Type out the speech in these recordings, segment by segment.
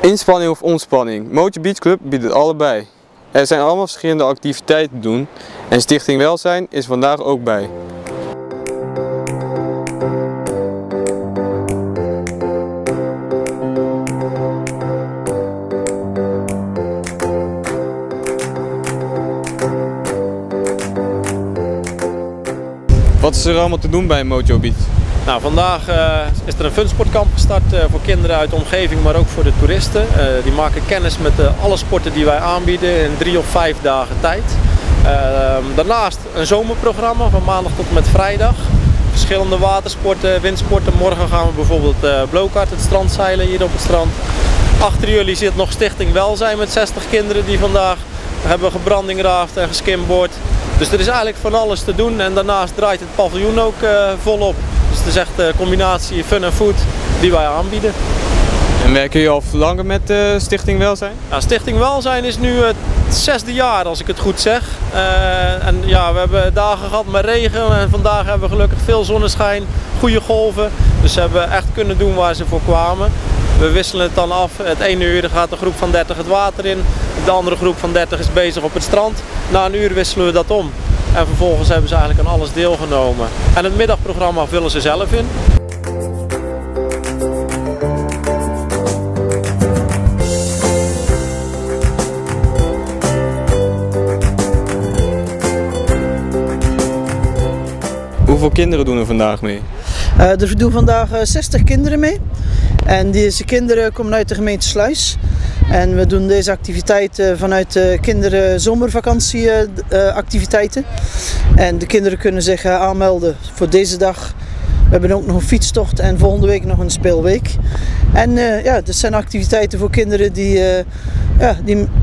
Inspanning of ontspanning? Mojo Beach Club biedt het allebei. Er zijn allemaal verschillende activiteiten te doen en Stichting Welzijn is vandaag ook bij. Wat is er allemaal te doen bij Mojo Beach? Nou, vandaag is er een funsportkamp gestart voor kinderen uit de omgeving, maar ook voor de toeristen. Die maken kennis met alle sporten die wij aanbieden in 3 of 5 dagen tijd. Daarnaast een zomerprogramma van maandag tot en met vrijdag. Verschillende watersporten, windsporten. Morgen gaan we bijvoorbeeld blowkart, het strandzeilen hier op het strand. Achter jullie zit nog Stichting Welzijn met 60 kinderen die vandaag hebben gebrandingraafd en geskimboard. Dus er is eigenlijk van alles te doen en daarnaast draait het paviljoen ook volop. Dus het is echt een combinatie fun en food die wij aanbieden. En werken jullie al langer met Stichting Welzijn? Ja, Stichting Welzijn is nu het 6e jaar als ik het goed zeg. En ja, we hebben dagen gehad met regen en vandaag hebben we gelukkig veel zonneschijn, goede golven. Dus ze hebben echt kunnen doen waar ze voor kwamen. We wisselen het dan af. Het ene uur gaat de groep van 30 het water in. De andere groep van 30 is bezig op het strand. Na een uur wisselen we dat om. En vervolgens hebben ze eigenlijk aan alles deelgenomen. En het middagprogramma vullen ze zelf in. Hoeveel kinderen doen er vandaag mee? Er doen vandaag 60 kinderen mee. En deze kinderen komen uit de gemeente Sluis. En we doen deze activiteit vanuit de kinderzomervakantieactiviteiten. En de kinderen kunnen zich aanmelden voor deze dag. We hebben ook nog een fietstocht en volgende week nog een speelweek. En ja, dit zijn activiteiten voor kinderen die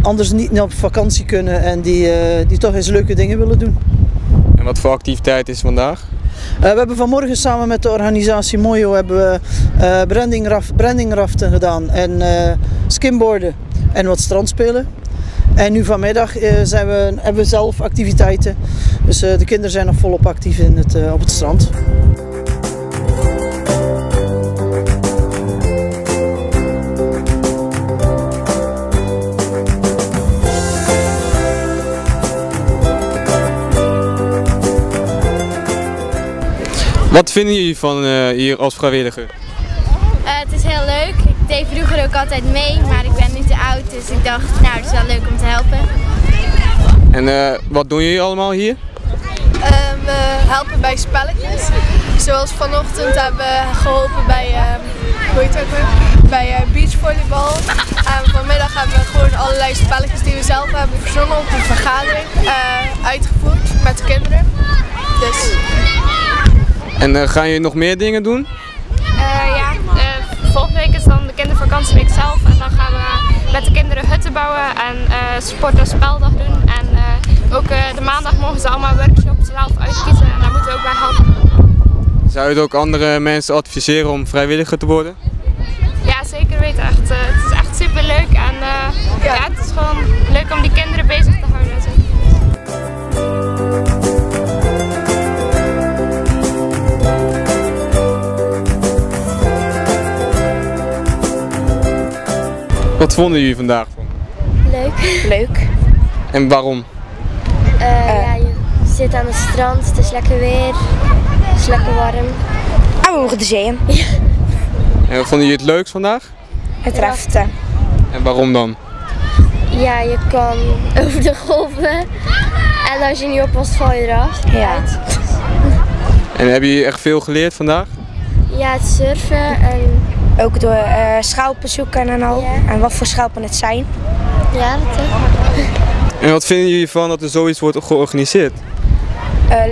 anders niet op vakantie kunnen en die toch eens leuke dingen willen doen. En wat voor activiteit is vandaag? We hebben vanmorgen samen met de organisatie Mojo hebben we brandingraften gedaan en skimboarden en wat strandspelen. En nu vanmiddag hebben we zelf activiteiten, dus de kinderen zijn nog volop actief op het strand. Wat vinden jullie van hier als vrijwilliger? Het is heel leuk. Ik deed vroeger ook altijd mee, maar ik ben nu te oud, dus ik dacht, nou, het is wel leuk om te helpen. En wat doen jullie allemaal hier? We helpen bij spelletjes. Zoals vanochtend hebben we geholpen bij, bij beachvolleybal. En vanmiddag hebben we gewoon allerlei spelletjes die we zelf hebben verzonnen op een vergadering uitgevoerd met de kinderen. Dus. En gaan jullie nog meer dingen doen? Ja, volgende week is dan de kindervakantieweek zelf en dan gaan we met de kinderen hutten bouwen en sport- en speldag doen. En ook de maandag mogen ze allemaal workshops zelf uitkiezen en daar moeten we ook bij helpen. Zou je het ook andere mensen adviseren om vrijwilliger te worden? Ja, zeker weten. Echt, het is echt super leuk en ja, het is gewoon leuk om die kinderen bezig te houden. Wat vonden jullie vandaag? Leuk. Leuk. En waarom? Ja, je zit aan het strand, het is lekker weer, het is lekker warm. En we mogen de zee in. Ja. En wat vonden jullie het leukst vandaag? Het raften. En waarom dan? Ja, je kan over de golven en als je niet oppast val je eraf. Ja. En hebben jullie echt veel geleerd vandaag? Ja, het surfen en... Ook door schelpen zoeken en al. Ja. En wat voor schelpen het zijn. Ja, dat ook. En wat vinden jullie van dat er zoiets wordt georganiseerd?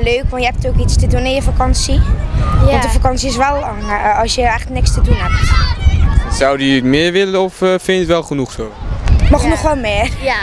Leuk, want je hebt ook iets te doen in je vakantie. Ja. Want de vakantie is wel lang als je echt niks te doen hebt. Zouden jullie meer willen of vind je het wel genoeg zo? Mag nog wel meer. Ja.